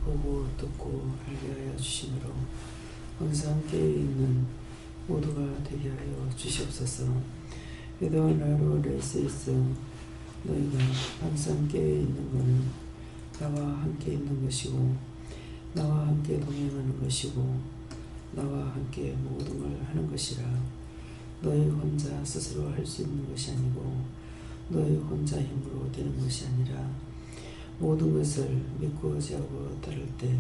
보고 듣고 알게 하여 주심으로 항상 깨어있는 모두가 되게 하여 주시옵소서. 이러한 하루 레스에서 너희가 항상 깨어있는 것은 나와 함께 있는 것이고 나와 함께 동행하는 것이고 나와 함께 모든 걸 하는 것이라. 너희 혼자 스스로 할 수 있는 것이 아니고 너희 혼자 힘으로 되는 것이 아니라 모든 것을 믿고 의지하고 따를 때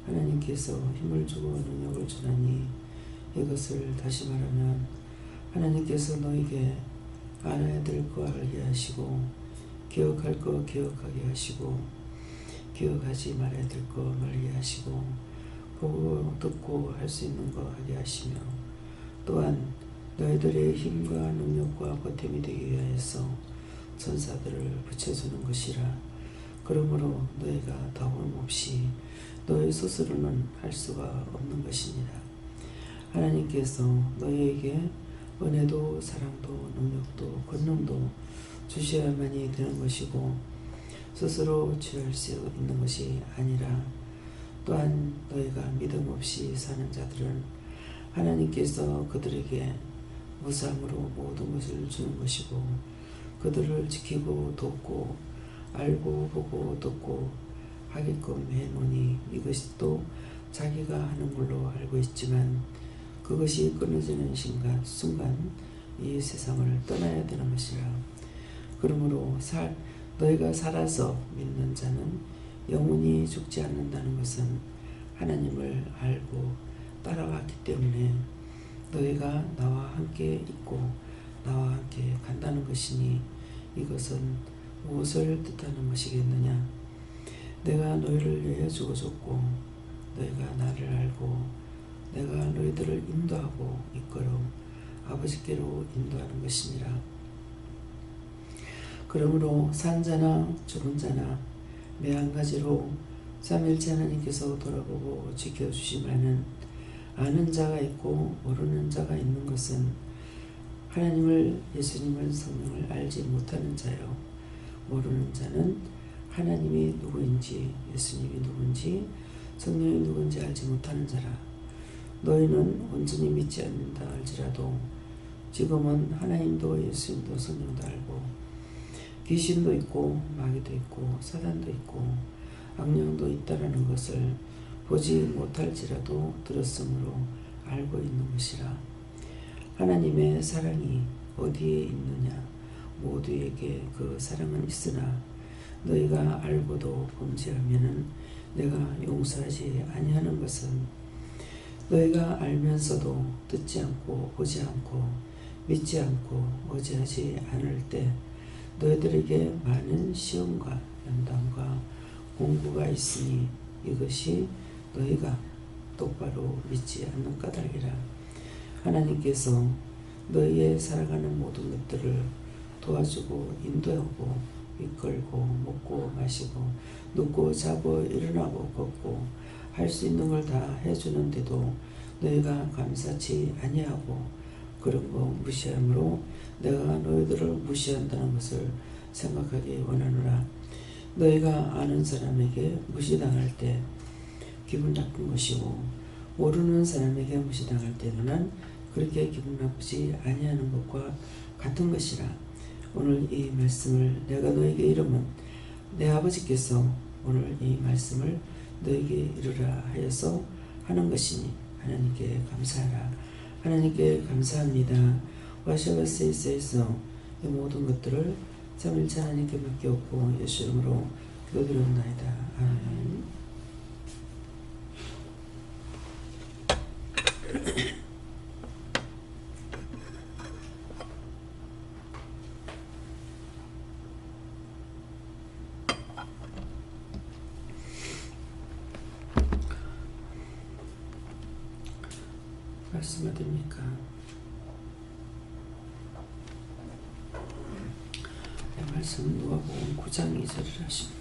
하나님께서 힘을 주고 능력을 주나니, 이것을 다시 말하면 하나님께서 너에게 알아야 될 거 알게 하시고 기억할 거 기억하게 하시고 기억하지 말아야 될 거 말게 하시고 보고 듣고 할 수 있는 거 하게 하시며, 또한 너희들의 힘과 능력과 보탬이 되기 위하여서 천사들을 붙여주는 것이라. 그러므로 너희가 더움없이 너희 스스로는 할 수가 없는 것이니라. 하나님께서 너희에게 은혜도 사랑도 능력도 권능도 주셔야만이 되는 것이고 스스로 취할 수 있는 것이 아니라, 또한 너희가 믿음 없이 사는 자들은 하나님께서 그들에게 무상으로 모든 것을 주는 것이고 그들을 지키고 돕고 알고 보고 듣고 하게끔 해놓으니, 이것이 또 자기가 하는 걸로 알고 있지만 그것이 끊어지는 순간 이 세상을 떠나야 되는 것이라. 그러므로 너희가 살아서 믿는 자는 영원히 죽지 않는다는 것은 하나님을 알고 따라왔기 때문에 너희가 나와 함께 있고 나와 함께 간다는 것이니, 이것은 무엇을 뜻하는 것이겠느냐. 내가 너희를 위해 죽어줬고 너희가 나를 알고 내가 너희들을 인도하고 이끌어 아버지께로 인도하는 것이니라. 그러므로 산 자나 죽은 자나 매 한 가지로 삼일째 하나님께서 돌아보고 지켜주시라는 아는 자가 있고 모르는 자가 있는 것은 하나님을, 예수님을, 성령을 알지 못하는 자요. 모르는 자는 하나님이 누구인지 예수님이 누군지 성령이 누군지 알지 못하는 자라. 너희는 온전히 믿지 않는다 할지라도 지금은 하나님도 예수님도 성령도 알고 귀신도 있고 마귀도 있고 사단도 있고 악령도 있다라는 것을 보지 못할지라도 들었으므로 알고 있는 것이라. 하나님의 사랑이 어디에 있느냐. 모두에게 그 사랑은 있으나 너희가 알고도 범죄하면은 내가 용서하지 아니하는 것은, 너희가 알면서도 듣지 않고 보지 않고 믿지 않고 의지하지 않을 때 너희들에게 많은 시험과 연단과 공고가 있으니, 이것이 너희가 똑바로 믿지 않는 까닭이라. 하나님께서 너희의 살아가는 모든 것들을 도와주고 인도하고 이끌고 먹고 마시고 눕고 자고 일어나고 걷고 할 수 있는 걸 다 해주는데도 너희가 감사치 아니하고 그런 거 무시함으로 내가 너희들을 무시한다는 것을 생각하기 원하노라. 너희가 아는 사람에게 무시당할 때 기분 나쁜 것이고 모르는 사람에게 무시당할 때는 그렇게 기분 나쁘지 아니하는 것과 같은 것이라. 오늘 이 말씀을 내가 너에게 이르면 내 아버지께서 오늘 이 말씀을 너에게 이르라 하여서 하는 것이니 하나님께 감사하라. 하나님께 감사합니다. 와샤바세이스에서 이 모든 것들을 삼일째 하나님께 맡겼고 예수 이름으로 기도드렸나이다. 아멘. 말씀 어딥니까? 내 말씀 누가복음 9장 2절을 하십니다.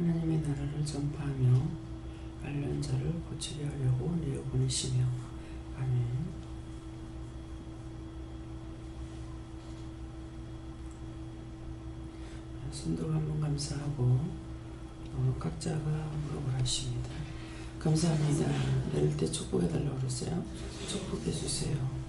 하나님의 나라를 전파하며 앓는 자를 고치게 하려고 내어 보내시며. 아멘. 순도가 한번 감사하고 각자가 무릎을 하십니다. 감사합니다. 내릴 때 축복해달라고 그랬어요. 축복해주세요.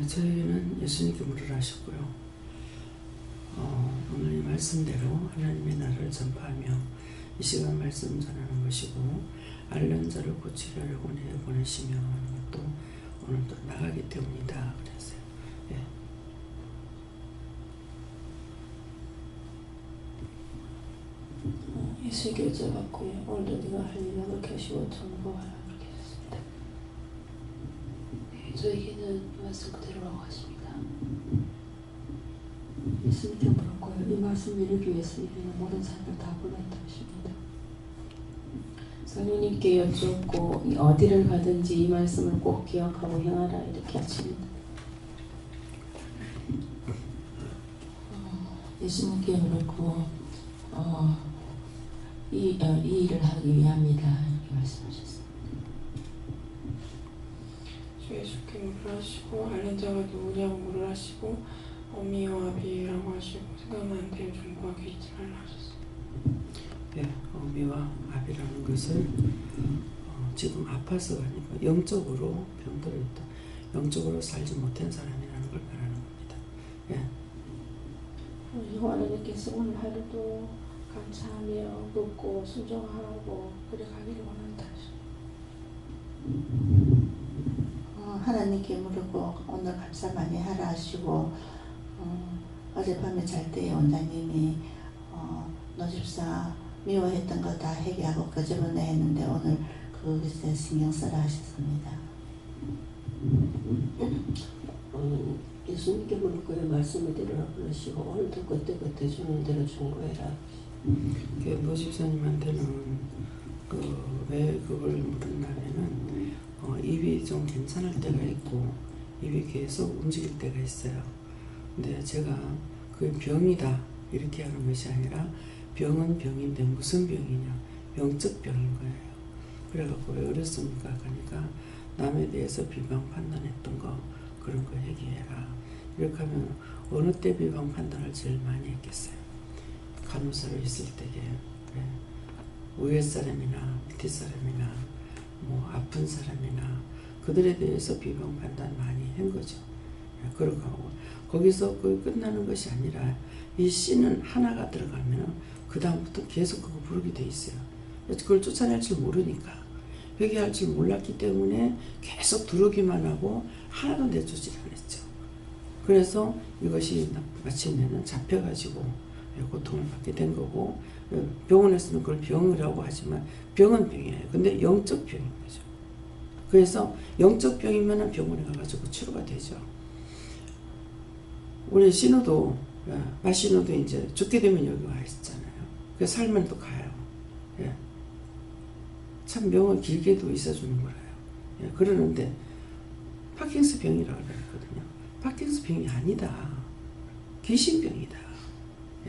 저에게는 예수님께 무료를 하셨고요. 오늘 이 말씀대로 하나님의 나라를 전파하며 이 시간 말씀 전하는 것이고 앓는 자를 고치게 하려고 내어 보내시며 하는 것도 오늘 또 나가기 때문이다 그랬어요. 예. 예수님께 여쭤봤고요. 오늘도 네가 할 일을 그렇게 하시고 전부하라 그렇게 하셨습니다. 저에게는 말씀 그대로라고 하십니다. 예수님께 물었고요. 이 말씀을 이루기 위해서 이르는 모든 삶을 다 불렀다 하십니다. 성령님께 여쭙고 어디를 가든지 이 말씀을 꼭 기억하고 행하라 이렇게 하십니다. 예수님께 물었고 이 일을 하기 위함이다 이렇게 말씀하셨습니다. 주 예수께 물을 하시고 앓는 자가 누구냐고 물을 하시고 어미와 아비라고 하시고 생각나는 대로 중보하게 잊지 말라 하셨습니다. 네, 어미와 아비라는 것을 지금 아파서가 아니고 영적으로 병들어 있다. 영적으로 살지 못한 사람이라는 걸 말하는 겁니다. 예. 하나님께서 오늘 하루도 감사하며 묻고 순종하고 그래 가기를 원한다. 하나님께 물고 오늘 감사 많이 하라 하시고 어젯밤에 잘 때 원장님이 노집사 미워했던 거 다 해결하고 그저번에 했는데 오늘 그것에 신경 써라 하셨습니다. 예수님께 물고의 말씀을 대로라고 하시고 오늘도 그때 주는 대로 중고해라. 노집사님한테는 왜 그걸 물었냐면은 입이 좀 괜찮을 때가 있고 입이 계속 움직일 때가 있어요. 근데 제가 그게 병이다 이렇게 하는 것이 아니라 병은 병인데 무슨 병이냐, 영적 병인 거예요. 그래갖고 왜 그랬습니까? 그러니까 남에 대해서 비방 판단했던 거 그런 거 얘기해라. 이렇게 하면 어느 때 비방 판단을 제일 많이 했겠어요? 간호사로 있을 때에 위에 사람이나 밑에 사람이나 뭐 아픈 사람이나 그들에 대해서 비방 판단 많이 한 거죠. 그러고 하고 거기서 그 끝나는 것이 아니라 이 씨는 하나가 들어가면 그 다음부터 계속 그거 부르게 돼 있어요. 그걸 쫓아낼 줄 모르니까 회개할 줄 몰랐기 때문에 계속 들어오기만 하고 하나도 내쫓지 않았죠. 그래서 이것이 마침내는 잡혀가지고 고통을 받게 된 거고 병원에서는 그걸 병이라고 하지만 병은 병이에요. 근데 영적 병인 거죠. 그래서 영적 병이면 병원에 가가지고 치료가 되죠. 우리 신우도 마신우도 이제 죽게 되면 여기 와 있잖아요. 그래서 살면 또 가요. 예. 참 병은 길게도 있어주는 거예요. 예. 그러는데 파킨스 병이라고 그랬거든요. 파킨스 병이 아니다. 귀신병이다.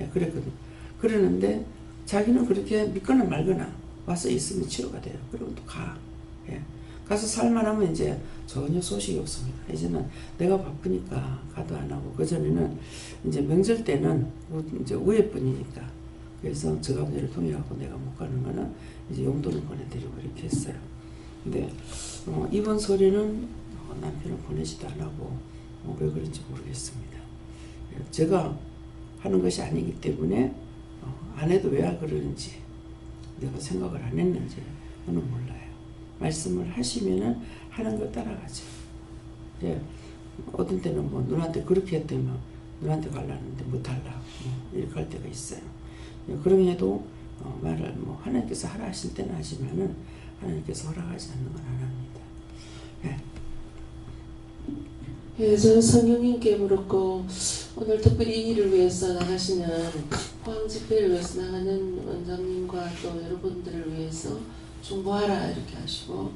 예. 그랬거든요. 그러는데 자기는 그렇게 믿거나 말거나 와서 있으면 치료가 돼요. 그리고 또 가. 예. 가서 살만하면 이제 전혀 소식이 없습니다. 이제는 내가 바쁘니까 가도 안 하고, 그전에는 이제 명절 때는 이제 우회뿐이니까, 그래서 저 가문을 통해 갖고 내가 못 가는 거는 이제 용돈을 보내드리고 이렇게 했어요. 근데 이번 설에는 남편을 보내지도 안 하고 왜 그런지 모르겠습니다. 제가 하는 것이 아니기 때문에 안 해도 왜 그러는지 내가 생각을 안 했는지 저는 몰라요. 말씀을 하시면은 하는 걸 따라가죠. 이제 어떤 때는 뭐 누나한테 그렇게 했더니 누나한테 가려는데 못할라 이렇게 할 때가 있어요. 그럼에도 말을 뭐 하나님께서 하라 하실 때는 하지만은 하나님께서 허락하지 않는 건 안 합니다. 네. 예, 저는 성령님께 물었고 오늘 특별히 이 일을 위해서 나가시는 포항 집회를 위해서 나가는 원장님과 또 여러분들을 위해서 중보하라 이렇게 하시고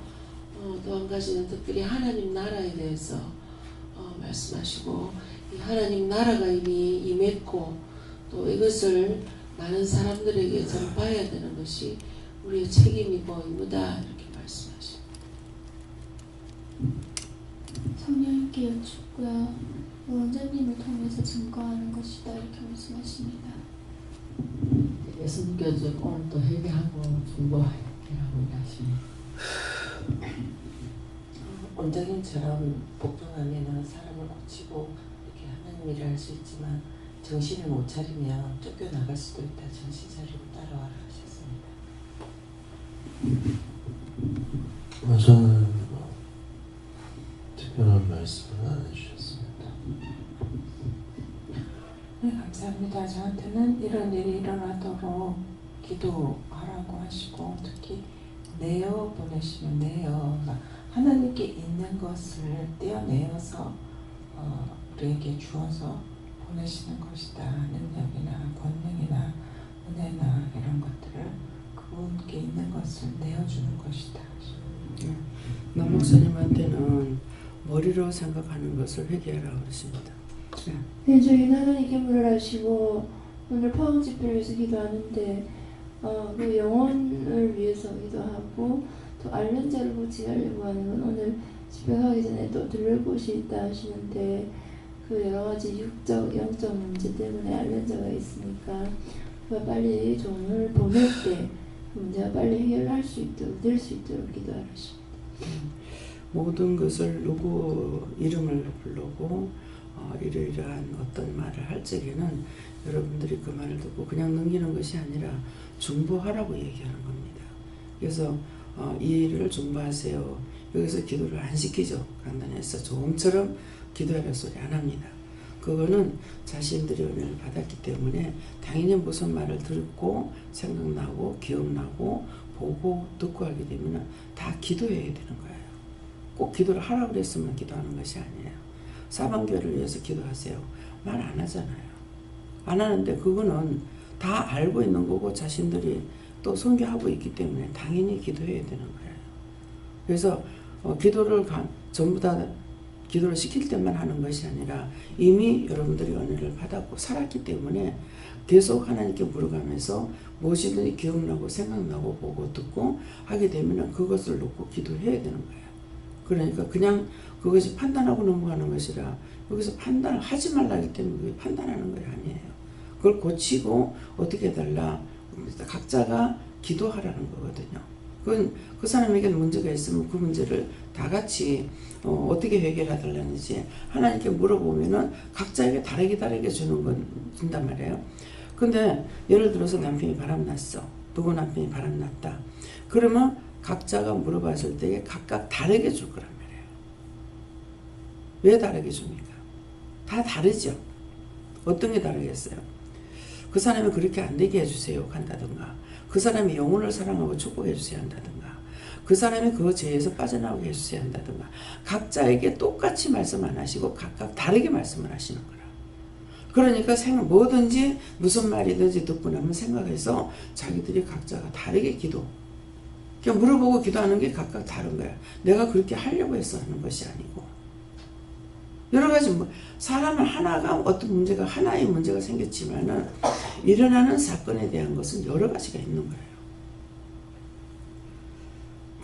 또 한 가지는 특별히 하나님 나라에 대해서 말씀하시고 이 하나님 나라가 이미 임했고 또 이것을 많은 사람들에게 전파해야 되는 것이 우리의 책임이고 의무다 이렇게 말씀하십니다. 성령님께 여쭙고요. 원장님을 통해서 증거하는 것이다 이렇게 말씀하십니다. 예수님께서 오늘 또 회개하고 중보하라고 하십니다. 원장님처럼 복종하면 사람을 고치고 이렇게 하나님 일을 할 수 있지만 정신을 못 차리면 쫓겨나갈 수도 있다. 정신 차리고 따라와라 하셨습니다. 저는 특별한 말씀을 안 해주셨습니다. 네, 감사합니다. 저한테는 이런 일이 일어나도록 기도하라고 하시고 특히 내어 보내시면 내어 하나님께 있는 것을 떼어내어서 우리에게 주어서 보내시는 것이다. 능력이나 권능이나 은혜나 이런 것들을 그분께 있는 것을 내어주는 것이다. 남 목사님한테는 머리로 생각하는 것을 회개하라고 그러십니다. 네, 저희는 하나님께 물을 하시고 오늘 포항 집회를 위해서 기도하는데 그 영혼을 위해서 기도하고 또 알련자를 고치게 하려고 하는 건 오늘 집회 가기 전에 또 들를 곳이 있다 하시는데 그 여러 가지 육적, 영적 문제 때문에 알련자가 있으니까 그가 빨리 종을 보낼 때 그 문제가 빨리 해결할 수 있도록 될 수 있도록 기도하십니다. 모든 것을 누구 이름을 부르고 이러이러한 어떤 말을 할 적에는 여러분들이 그 말을 듣고 그냥 넘기는 것이 아니라 중보하라고 얘기하는 겁니다. 그래서 이 일을 중보하세요. 여기서 기도를 안 시키죠. 강단에서 조음처럼 기도하라는 소리 안 합니다. 그거는 자신들이 은혜를 받았기 때문에 당연히 무슨 말을 듣고 생각나고 기억나고 보고 듣고 하게 되면 다 기도해야 되는 거예요. 꼭 기도를 하라고 그랬으면 기도하는 것이 아니에요. 사방교회를 위해서 기도하세요. 말 안 하잖아요. 안 하는데 그거는 다 알고 있는 거고 자신들이 또 선교하고 있기 때문에 당연히 기도해야 되는 거예요. 그래서 기도를 전부 다 기도를 시킬 때만 하는 것이 아니라 이미 여러분들이 은혜를 받았고 살았기 때문에 계속 하나님께 물어가면서 무엇이든지 기억나고 생각나고 보고 듣고 하게 되면 그것을 놓고 기도해야 되는 거예요. 그러니까 그냥 그것이 판단하고 넘어가는 것이라 여기서 판단을 하지 말라기 때문에 그게 판단하는 게 아니에요. 그걸 고치고 어떻게 해달라 각자가 기도하라는 거거든요. 그건 그 사람에게 문제가 있으면 그 문제를 다 같이 어떻게 해결해달라는지 하나님께 물어보면은 각자에게 다르게 준단 말이에요. 근데 예를 들어서 남편이 바람났어. 누구 남편이 바람났다. 그러면 각자가 물어봤을 때 각각 다르게 줄 거란 말이에요. 왜 다르게 줍니까? 다 다르죠. 어떤 게 다르겠어요? 그 사람이 그렇게 안 되게 해주세요 한다든가 그 사람이 영혼을 사랑하고 축복해 주세요 한다든가 그 사람이 그 죄에서 빠져나오게 해주세요 한다든가 각자에게 똑같이 말씀 안 하시고 각각 다르게 말씀을 하시는 거라. 그러니까 뭐든지 무슨 말이든지 듣고 나면 생각해서 자기들이 각자가 다르게 기도 그냥 물어보고 기도하는 게 각각 다른 거야. 내가 그렇게 하려고 해서 하는 것이 아니고 여러 가지 사람은 하나가 어떤 문제가 하나의 문제가 생겼지만은 일어나는 사건에 대한 것은 여러 가지가 있는 거예요.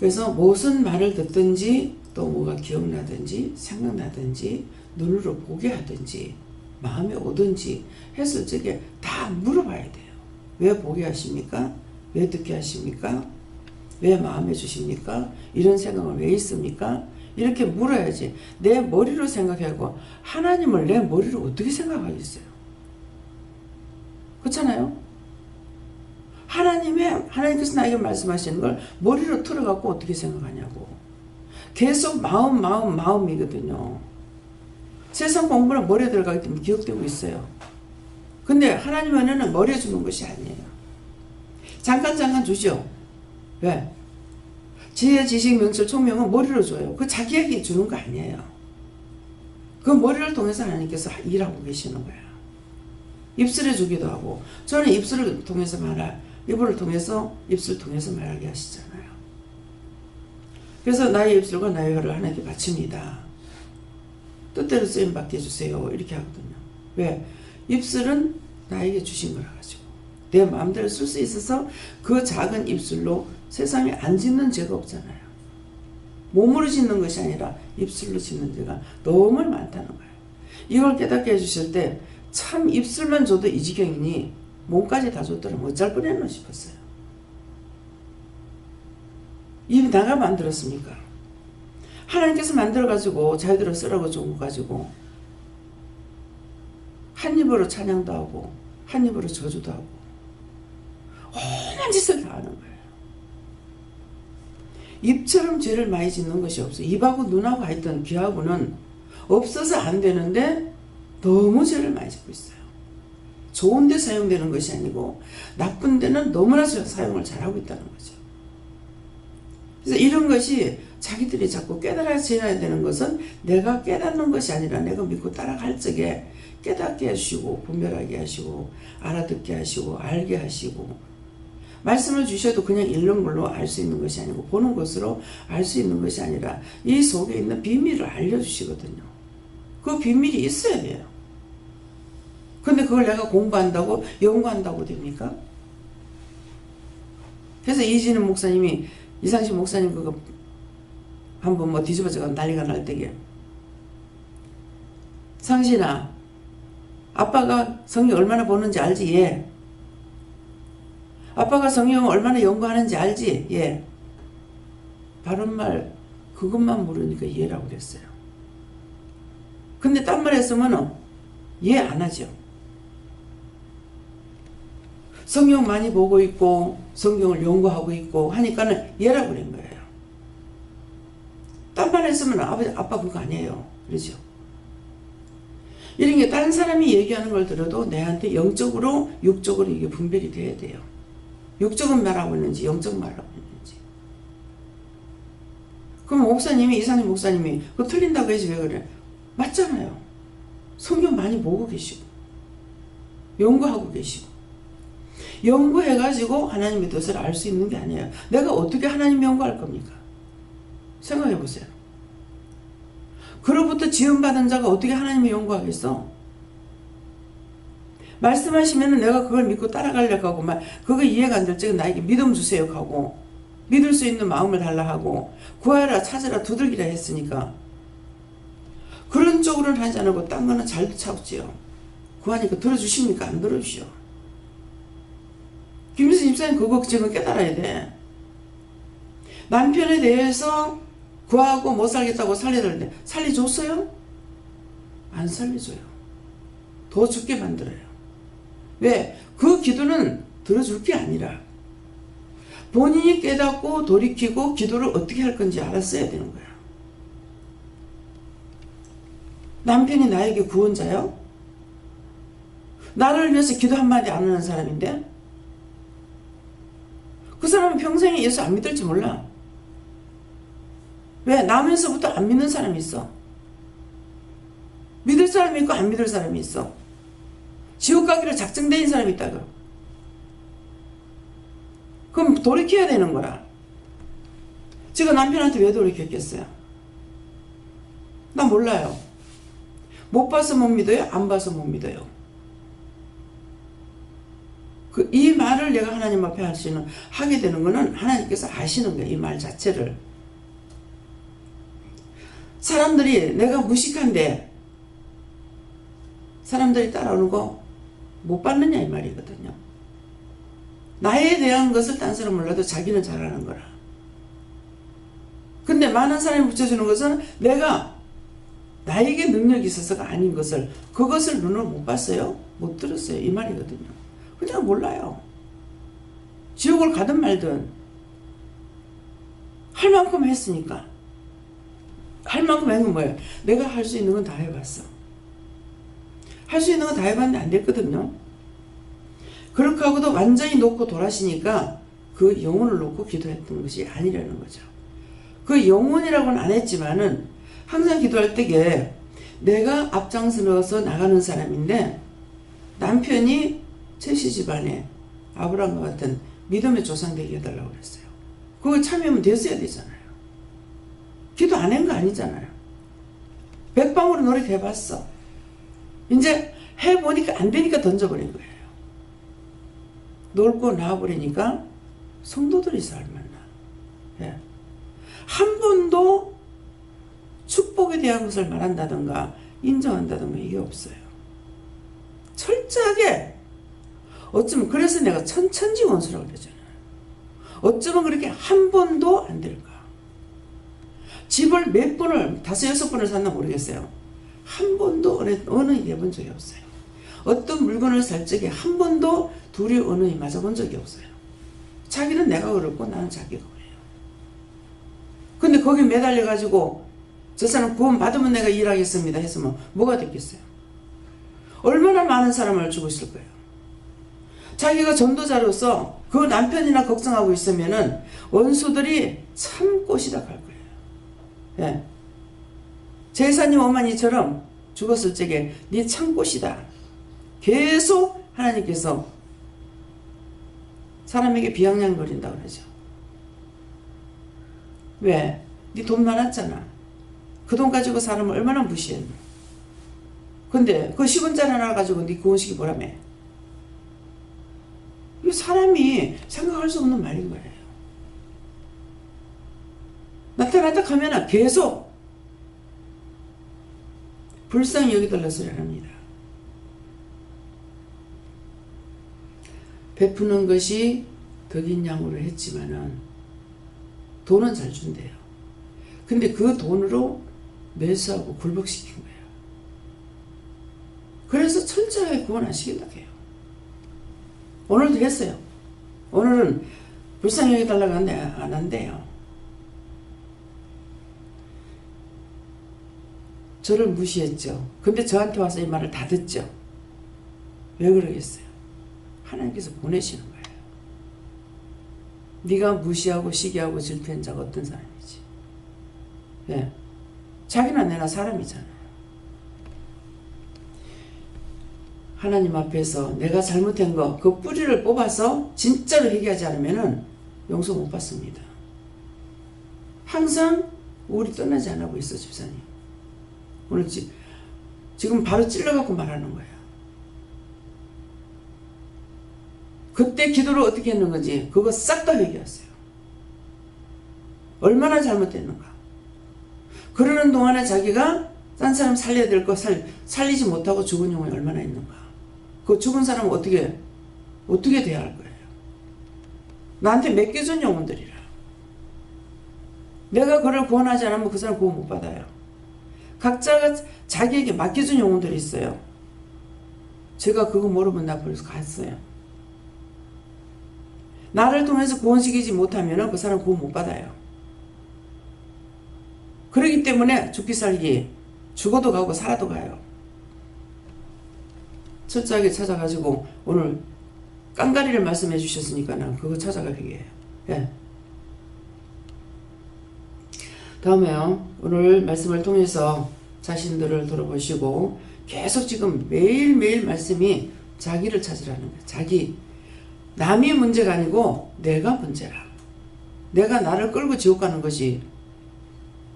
그래서 무슨 말을 듣든지 또 뭐가 기억나든지 생각나든지 눈으로 보게 하든지 마음에 오든지 했을 적에 다 물어봐야 돼요. 왜 보게 하십니까? 왜 듣게 하십니까? 왜 마음에 주십니까? 이런 생각은 왜 있습니까? 이렇게 물어야지. 내 머리로 생각하고 하나님을 내 머리로 어떻게 생각하겠어요? 그렇잖아요? 하나님께서 나에게 말씀하시는 걸 머리로 틀어갖고 어떻게 생각하냐고. 계속 마음이거든요. 세상 공부는 머리에 들어가기 때문에 기억되고 있어요. 근데 하나님 은혜는 머리에 주는 것이 아니에요. 잠깐 주죠. 왜? 지혜, 지식, 명철, 총명은 머리로 줘요. 그 자기에게 주는 거 아니에요. 그 머리를 통해서 하나님께서 일하고 계시는 거야. 입술에 주기도 하고, 저는 입술을 통해서 입을 통해서, 입술을 통해서 말하게 하시잖아요. 그래서 나의 입술과 나의 혀를 하나님께 바칩니다. 뜻대로 쓰임받게 해주세요. 이렇게 하거든요. 왜? 입술은 나에게 주신 거라 가지고. 내 마음대로 쓸 수 있어서 그 작은 입술로 세상에 안 짓는 죄가 없잖아요. 몸으로 짓는 것이 아니라 입술로 짓는 죄가 너무 많다는 거예요. 이걸 깨닫게 해주실 때 참 입술만 줘도 이 지경이니 몸까지 다 줬더라면 어쩔 뻔했나 싶었어요. 입이 나가 만들었습니까? 하나님께서 만들어가지고 자기들을 쓰라고 준 거 가지고 한 입으로 찬양도 하고 한 입으로 저주도 하고 오만 짓을 다 하는 거예요. 입처럼 죄를 많이 짓는 것이 없어요. 입하고 눈하고 하여튼 귀하고는 없어서 안 되는데 너무 죄를 많이 짓고 있어요. 좋은 데 사용되는 것이 아니고 나쁜 데는 너무나 사용을 잘하고 있다는 거죠. 그래서 이런 것이 자기들이 자꾸 깨달아져야 되는 것은 내가 깨닫는 것이 아니라 내가 믿고 따라갈 적에 깨닫게 하시고 분별하게 하시고 알아듣게 하시고 알게 하시고 말씀을 주셔도 그냥 읽는 걸로 알 수 있는 것이 아니고 보는 것으로 알 수 있는 것이 아니라 이 속에 있는 비밀을 알려주시거든요. 그 비밀이 있어야 돼요. 근데 그걸 내가 공부한다고 연구한다고 됩니까? 그래서 이진은 목사님이 이상식 목사님 그거 한번 뭐 뒤집어져가 난리가 날 때게 상신아 아빠가 성경 얼마나 보는지 알지? 예. 아빠가 성경 얼마나 연구하는지 알지? 예. 바른말 그것만 모르니까 예라고 그랬어요. 근데 딴 말 했으면 예 안 하죠. 성경 많이 보고 있고 성경을 연구하고 있고 하니까는 예라고 그런 거예요. 딴 말 했으면 아빠 그거 아니에요. 그러죠. 이런 게 다른 사람이 얘기하는 걸 들어도 내한테 영적으로 육적으로 이게 분별이 돼야 돼요. 육적은 말하고 있는지 영적 말하고 있는지. 그럼 목사님이 이상희 목사님이 그거 틀린다고 해서 왜 그래? 맞잖아요. 성경 많이 보고 계시고 연구하고 계시고 연구해가지고 하나님의 뜻을 알 수 있는 게 아니에요. 내가 어떻게 하나님 연구할 겁니까? 생각해 보세요. 그로부터 지음받은 자가 어떻게 하나님을 연구하겠어? 말씀하시면 내가 그걸 믿고 따라가려고 하고 막 그거 이해가 안 될 적은 나에게 믿음 주세요 하고 믿을 수 있는 마음을 달라 하고 구하라 찾으라 두들기라 했으니까 그런 쪽으로는 하지 않고 딴 거는 잘 찾지요. 구하니까 들어주십니까? 안 들어주시오. 김일수 집사님 그거 지금 깨달아야 돼. 남편에 대해서 구하고 못 살겠다고 살려달는데 살려줬어요? 안 살려줘요. 더 죽게 만들어요. 왜? 그 기도는 들어줄 게 아니라 본인이 깨닫고 돌이키고 기도를 어떻게 할 건지 알았어야 되는 거야. 남편이 나에게 구원자요? 나를 위해서 기도 한마디 안 하는 사람인데 그 사람은 평생에 예수 안 믿을지 몰라. 왜? 나면서부터 안 믿는 사람이 있어. 믿을 사람이 있고 안 믿을 사람이 있어. 지옥 가기로 작정되어 있는 사람이 있다고. 그럼 돌이켜야 되는 거야. 지금 남편한테 왜 돌이켰겠어요? 나 몰라요. 못 봐서 못 믿어요? 안 봐서 못 믿어요? 이 말을 내가 하나님 앞에 하게 되는 거는 하나님께서 아시는 거예요. 이 말 자체를. 사람들이 내가 무식한데 사람들이 따라오는 거 못 받느냐 이 말이거든요. 나에 대한 것을 딴 사람 몰라도 자기는 잘하는 거라. 근데 많은 사람이 붙여주는 것은 내가 나에게 능력이 있어서가 아닌 것을 그것을 눈으로 못 봤어요? 못 들었어요? 이 말이거든요. 그냥 몰라요. 지옥을 가든 말든 할 만큼 했으니까. 할 만큼 한 건 뭐예요? 내가 할 수 있는 건 다 해봤어. 할 수 있는 건 다 해봤는데 안 됐거든요. 그렇게 하고도 완전히 놓고 돌아시니까 그 영혼을 놓고 기도했던 것이 아니라는 거죠. 그 영혼이라고는 안 했지만은 항상 기도할 때에 내가 앞장서서 나가는 사람인데 남편이 셋이 집안에 아브라함과 같은 믿음의 조상 되게 해달라고 그랬어요. 그거 참여하면 됐어야 되잖아요. 기도 안 한 거 아니잖아요. 백방으로 노력해봤어. 이제 해보니까 안 되니까 던져버린 거예요. 놀고 나와버리니까 성도들이 살만나. 예. 한 번도 축복에 대한 것을 말한다든가 인정한다든가 이게 없어요. 철저하게 어쩌면 그래서 내가 천천지 원수라고 그러잖아요. 어쩌면 그렇게 한 번도 안 될까. 집을 몇 번을 5, 6번을 샀나 모르겠어요. 한 번도 언어이 해본 적이 없어요. 어떤 물건을 살 적에 한 번도 둘이 언어이 맞아본 적이 없어요. 자기는 내가 그렇고 나는 자기가 그래요. 근데 거기 매달려가지고 저 사람 구원 받으면 내가 일하겠습니다 했으면 뭐가 됐겠어요? 얼마나 많은 사람을 죽었을 거예요. 자기가 전도자로서 그 남편이나 걱정하고 있으면은 원수들이 참 꼬시다 갈 거예요. 예. 제사님 어머니처럼 죽었을 적에 네 참꽃이다. 계속 하나님께서 사람에게 비아냥거린다고 그러죠. 왜? 네 돈 많았잖아. 그 돈 가지고 사람을 얼마나 무시했노. 근데 그 10원짜리 하나 가지고 네 구원식이 뭐라며. 이 사람이 생각할 수 없는 말인 거예요. 나타났다 하면 계속 불쌍히 여기달라 소리를 합니다. 베푸는 것이 덕인 양으로 했지만은 돈은 잘 준대요. 근데 그 돈으로 매수하고 굴복시킨 거예요. 그래서 철저하게 구원하시겠다고 해요. 오늘도 했어요. 오늘은 불쌍히 여기달라고 안 한대요. 저를 무시했죠. 근데 저한테 와서 이 말을 다 듣죠. 왜 그러겠어요? 하나님께서 보내시는 거예요. 네가 무시하고 시기하고 질투한 자가 어떤 사람이지? 예. 자기나 내나 사람이잖아요. 하나님 앞에서 내가 잘못한 거, 그 뿌리를 뽑아서 진짜로 회개하지 않으면 용서 못 받습니다. 항상 우리 떠나지 않고 있어, 집사님. 오늘 지금 바로 찔러갖고 말하는 거예요. 그때 기도를 어떻게 했는 건지 그거 싹 다 회개했어요. 얼마나 잘못됐는가. 그러는 동안에 자기가 딴 사람 살려야 될 거 살리지 못하고 죽은 영혼이 얼마나 있는가. 그 죽은 사람은 어떻게 돼야 할 거예요. 나한테 맡겨준 영혼들이라. 내가 그를 구원하지 않으면 그 사람 구원 못 받아요. 각자가 자기에게 맡겨준 영혼들이 있어요. 제가 그거 모르면 나 벌써 갔어요. 나를 통해서 구원시키지 못하면 그 사람 구원 못 받아요. 그렇기 때문에 죽기 살기, 죽어도 가고 살아도 가요. 철저하게 찾아가지고 오늘 깡가리를 말씀해 주셨으니까 난 그거 찾아가게 해요. 예. 다음에요. 오늘 말씀을 통해서 자신들을 돌아보시고 계속 지금 매일매일 말씀이 자기를 찾으라는 거예요. 자기. 남이 문제가 아니고 내가 문제라. 내가 나를 끌고 지옥 가는 것이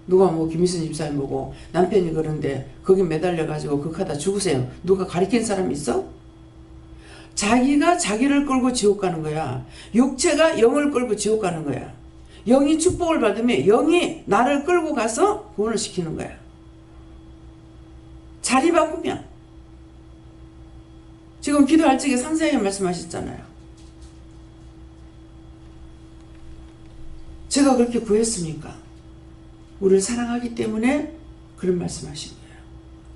누가 뭐 김희선 집사님 보고 남편이 그런데 거기 매달려가지고 극하다 죽으세요. 누가 가리킨 사람 있어? 자기가 자기를 끌고 지옥 가는 거야. 육체가 영을 끌고 지옥 가는 거야. 영이 축복을 받으면 영이 나를 끌고 가서 구원을 시키는 거야. 자리 바꾸면. 지금 기도할 적에 상세하게 말씀하셨잖아요. 제가 그렇게 구했습니까? 우리를 사랑하기 때문에 그런 말씀하신 거예요.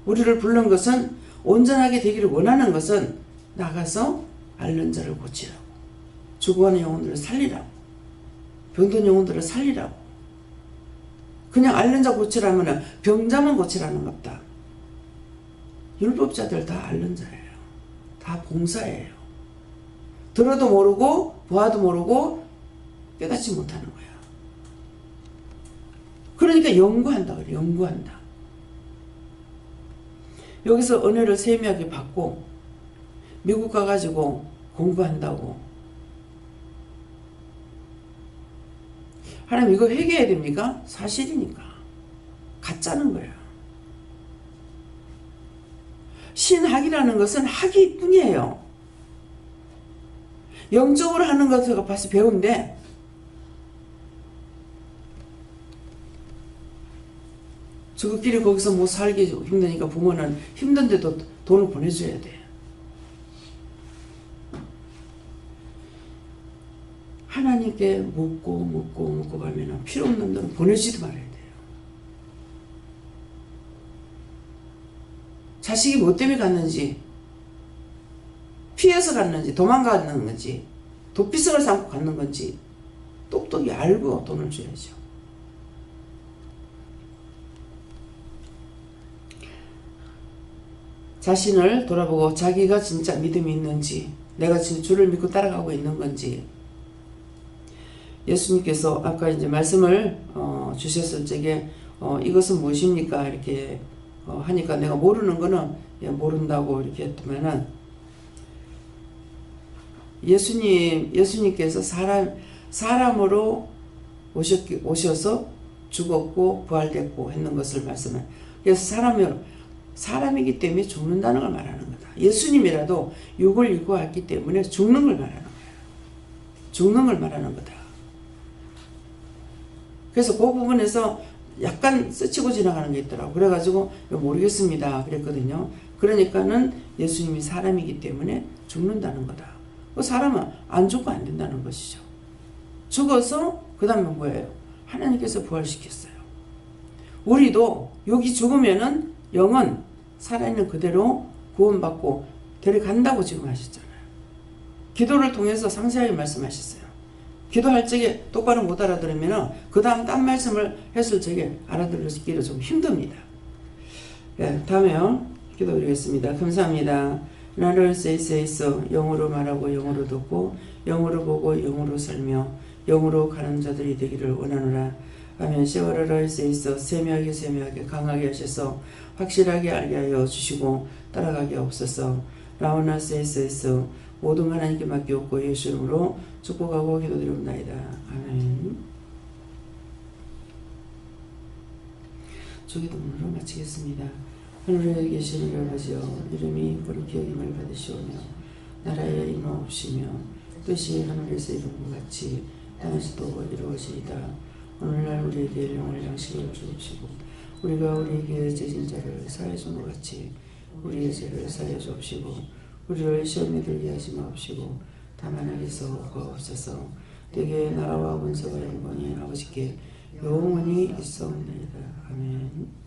우리를 부른 것은 온전하게 되기를 원하는 것은 나가서 앓는 자를 고치라고. 죽어가는 영혼들을 살리라고. 병든 영혼들을 살리라고. 그냥 앓는 자 고치라면 병자만 고치라는 겁니다. 율법자들 다 앓는 자예요. 다 봉사예요. 들어도 모르고 보아도 모르고 깨닫지 못하는 거야. 그러니까 연구한다 그래. 연구한다. 여기서 은혜를 세미하게 받고 미국 가가지고 공부한다고. 하나님 이거 회개해야 됩니까? 사실이니까. 가짜는 거야. 신학이라는 것은 학이 뿐이에요. 영적으로 하는 것을 봐서 배운데 저것끼리 거기서 뭐 살기 힘드니까 부모는 힘든데도 돈을 보내줘야 돼. 하나님께 묻고 가면 필요 없는 돈은 보내지도 말아야 돼요. 자식이 뭐 때문에 갔는지, 피해서 갔는지, 도망갔는 건지, 도피성을 삼고 갔는 건지 똑똑히 알고 돈을 줘야죠. 자신을 돌아보고 자기가 진짜 믿음이 있는지, 내가 지금 주를 믿고 따라가고 있는 건지. 예수님께서 아까 이제 말씀을 주셨을 적에 이것은 무엇입니까? 이렇게 하니까 내가 모르는 거는 모른다고 이렇게 했더면은 예수님께서 사람으로 오셔서 죽었고 부활됐고 했는 것을 말씀해. 그래서 사람이기 때문에 죽는다는 걸 말하는 거다. 예수님이라도 육을 입고 왔기 때문에 죽는 걸 말하는 거야. 죽는 걸 말하는 거다. 그래서 그 부분에서 약간 스치고 지나가는 게 있더라고. 그래가지고 모르겠습니다 그랬거든요. 그러니까는 예수님이 사람이기 때문에 죽는다는 거다. 그 사람은 안 죽고 안 된다는 것이죠. 죽어서 그 다음에 뭐예요? 하나님께서 부활시켰어요. 우리도 여기 죽으면은 영은 살아있는 그대로 구원받고 데려간다고 지금 하셨잖아요. 기도를 통해서 상세하게 말씀하셨어요. 기도할 적에 똑바로 못 알아들으면 그 다음 딴 말씀을 했을 적에 알아들기가 좀 힘듭니다. 네, 다음에요. 기도드리겠습니다. 감사합니다. 나를 세이세이서 영으로 말하고 영으로 듣고 영으로 보고 영으로 살며 영으로 가는 자들이 되기를 원하노라. 아멘. 세월을 세이서 세미하게 강하게 하셔서 확실하게 알게 하여 주시고 따라가게 없어서 라오나 세이세이서 모든 하나님께 맡기옵고 예수 이름으로 축복하고 기도드리옵나이다. 아멘. 주기도문으로 마치겠습니다. 하늘에 계시는 아버지여, 이름이 거룩히 여김을 받으시오며 나라에 임하옵시며 뜻이 하늘에서 이룬 것 같이 땅에서도 이루어지이다. 오늘날 우리에게 일용할 양식을 주옵시고 우리가 우리에게 죄진 자를 사하여 준 것 같이 우리의 죄를 사하여 주옵시고 우리를 시험에 들게 하지 마옵시고 다만 악에서 구하옵소서. 되게 나라와 권세와 영광이 아버지께 영원히 있사옵나이다. 아멘.